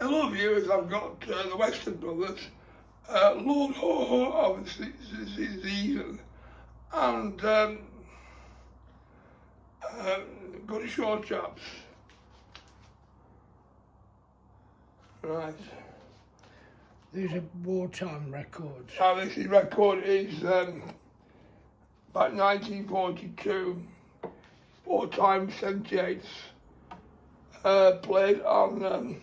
Hello viewers, I've got the Western Brothers, Lord Ho-Ho of Zeesen, and got a short chaps. Right. These are wartime records. Now this record is about 1942, wartime 78, played on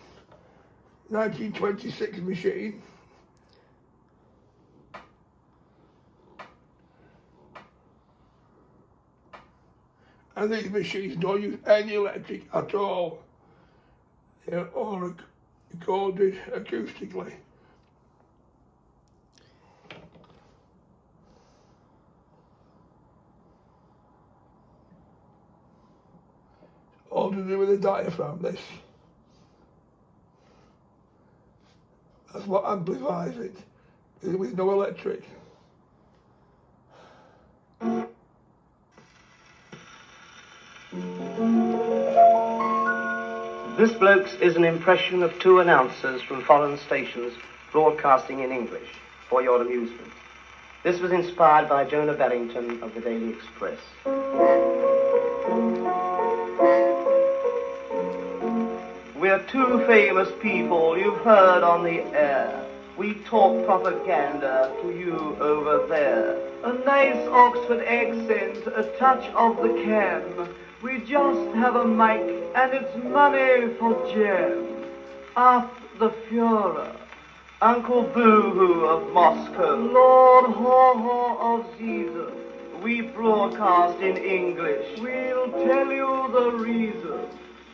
1926 machine. And these machines don't use any electric at all. They're all recorded acoustically. All to do with the diaphragm, this. That's what amplifies it, with no electric. This, blokes, is an impression of two announcers from foreign stations broadcasting in English for your amusement. This was inspired by Jonah Barrington of the Daily Express. We're two famous people you've heard on the air. We talk propaganda to you over there. A nice Oxford accent, a touch of the can. We just have a mic and it's money for jam. Up the Führer, Uncle Boo-Hoo of Moscow, Lord Ho-Ho of Zeesen. We broadcast in English. We'll tell you the reason.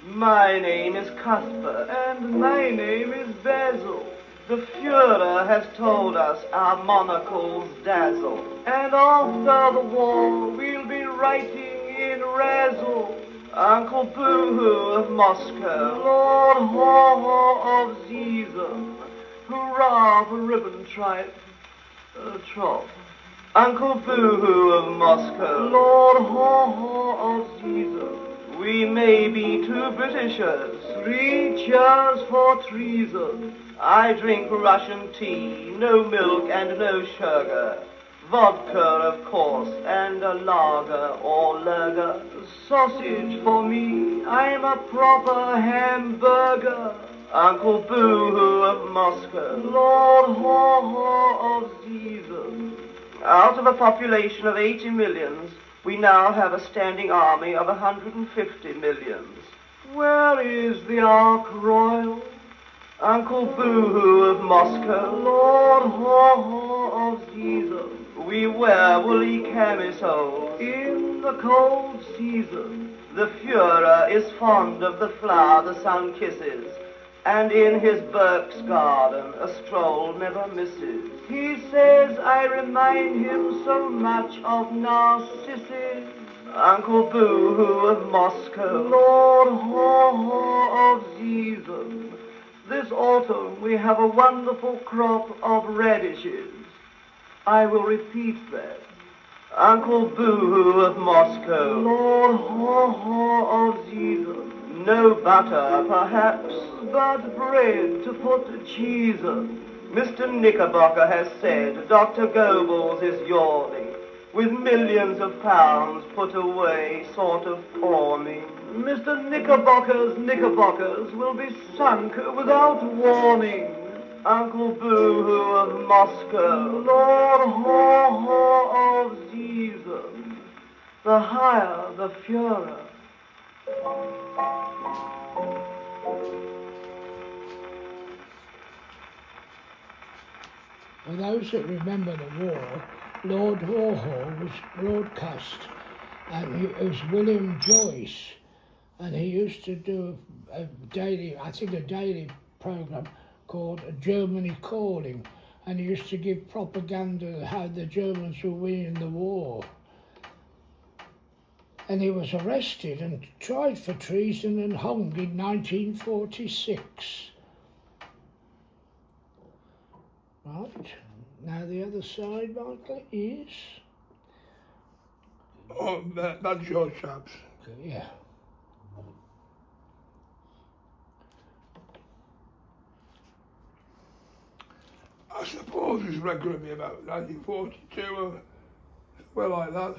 My name is Cuthbert and my name is Basil. The Führer has told us our monocles dazzle. And after the war we'll be writing in Razzle. Uncle Boo-Hoo of Moscow, Lord Ho-Ho of Zeesen. Hurrah for ribbon tripe, trop. Uncle Boo-Hoo of Moscow, Lord Ho-Ho of Zeesen. We may be two Britishers, 3 cheers for treason. I drink Russian tea, no milk and no sugar. Vodka, of course, and a lager or lager. Sausage for me, I'm a proper hamburger. Uncle Boo-Hoo of Moscow, Lord Ho-Ho of Zeesen. Out of a population of 80 millions, we now have a standing army of 150 millions. Where is the Ark Royal? Uncle Boo-Hoo of Moscow, Lord Ho-Ho of Zeesen. We wear woolly camisoles in the cold season. The Führer is fond of the flower the sun kisses, and in his Berks garden a stroll never misses. He says I remind him so much of Narcissus. Uncle Boo-Hoo of Moscow, Lord Ho-Ho of Zeesen. This autumn we have a wonderful crop of radishes. I will repeat that. Uncle Boo-Hoo of Moscow, Lord Ho-Ho of Zeesen. No butter, perhaps, but bread to put cheese on. Mr. Knickerbocker has said Dr. Goebbels is yawning, with millions of pounds put away, sort of pawning. Mr. Knickerbocker's knickerbockers will be sunk without warning. Uncle Boo-Hoo of Moscow, Lord Ho-Ho of Zeesen. The higher the Führer. For those that remember the war, Lord Ho-Ho was broadcast, and it was William Joyce, and he used to do a daily programme called Germany Calling, and he used to give propaganda how the Germans were winning the war. And he was arrested and tried for treason and hung in 1946. Right, now the other side, Michael, is... Oh, that's your chaps. Yeah. I suppose it's going to be about 1942 or somewhere like that.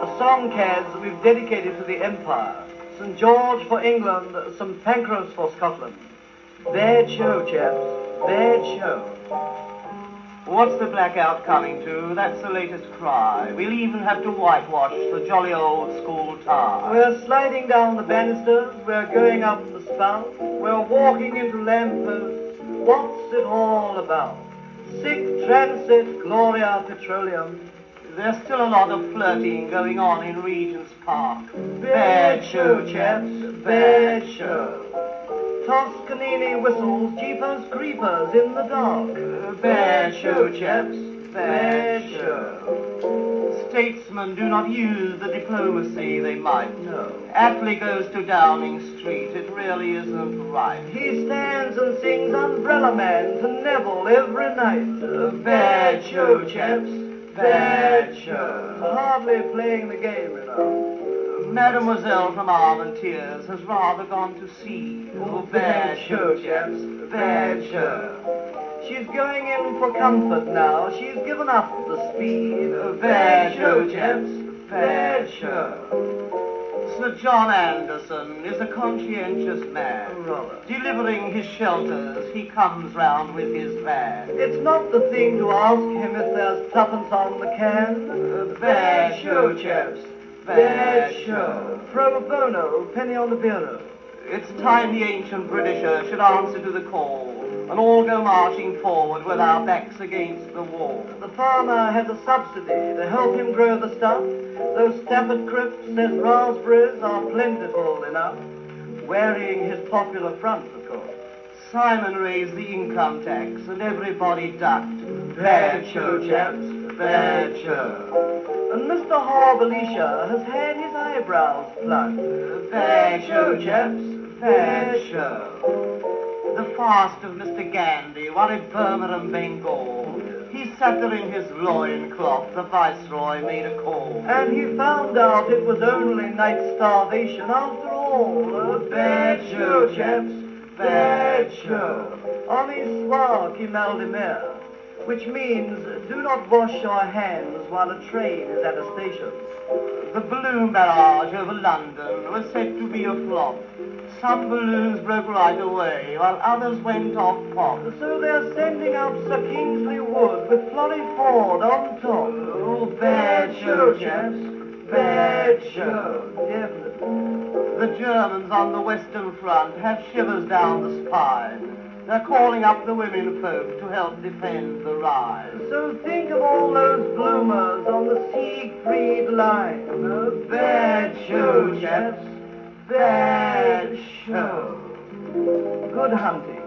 A song, Cads, we've dedicated to the Empire. St. George for England, St. Pancras for Scotland. Bad show, chaps, bad show. What's the blackout coming to? That's the latest cry. We'll even have to whitewash the jolly old school tie. We're sliding down the banisters, we're going up the spout, we're walking into lampposts. What's it all about? Sic transit Gloria Petroleum. There's still a lot of flirting going on in Regent's Park. Bad show, chaps, bad show. Toscanini whistles, jeepers creepers in the dark. Bad show, chaps, bad show. Statesmen do not use the diplomacy they might know. Attlee goes to Downing Street, it really isn't right. He stands and sings Umbrella Man to Neville every night. Bad show, chaps, bad show. Hardly playing the game, you know. Mademoiselle from Armentiers has rather gone to sea. Oh, bad show, chaps, bad show. She's going in for comfort now. She's given up the speed. Bad show, chaps, bad show. Sir John Anderson is a conscientious man. Delivering his shelters, he comes round with his van. It's not the thing to ask him if there's tuppence on the can. Bad show, chaps, bad show. Pro bono, penny on the bureau. It's time the ancient Britisher should answer to the call and all go marching forward with our backs against the wall. The farmer has a subsidy to help him grow the stuff. Though Stafford Cripps says raspberries are plentiful enough, wearing his popular front, of course. Simon raised the income tax and everybody ducked. Bad show, chaps, bad show. And Mr. Horbelisha has had his eyebrows plucked. Bad show, chaps, bad show. The fast of Mr. Gandhi worried Burma and Bengal. He sat there in his loincloth, the Viceroy made a call. And he found out it was only night starvation after all. Bad show, chaps, bad show. Ami swar ki Maldimere, which means do not wash your hands while a train is at a station. The balloon barrage over London was said to be a flop. Some balloons broke right away, while others went off pop. So they're sending out Sir Kingsley Wood with Florrie Ford on top. Oh, bad show, chaps, bad show, definitely. The Germans on the Western Front have shivers down the spine. They're calling up the women folk to help defend the Rhine. So think of all those bloomers on the Siegfried line. Oh, bad show, chaps, bad show. Good hunting.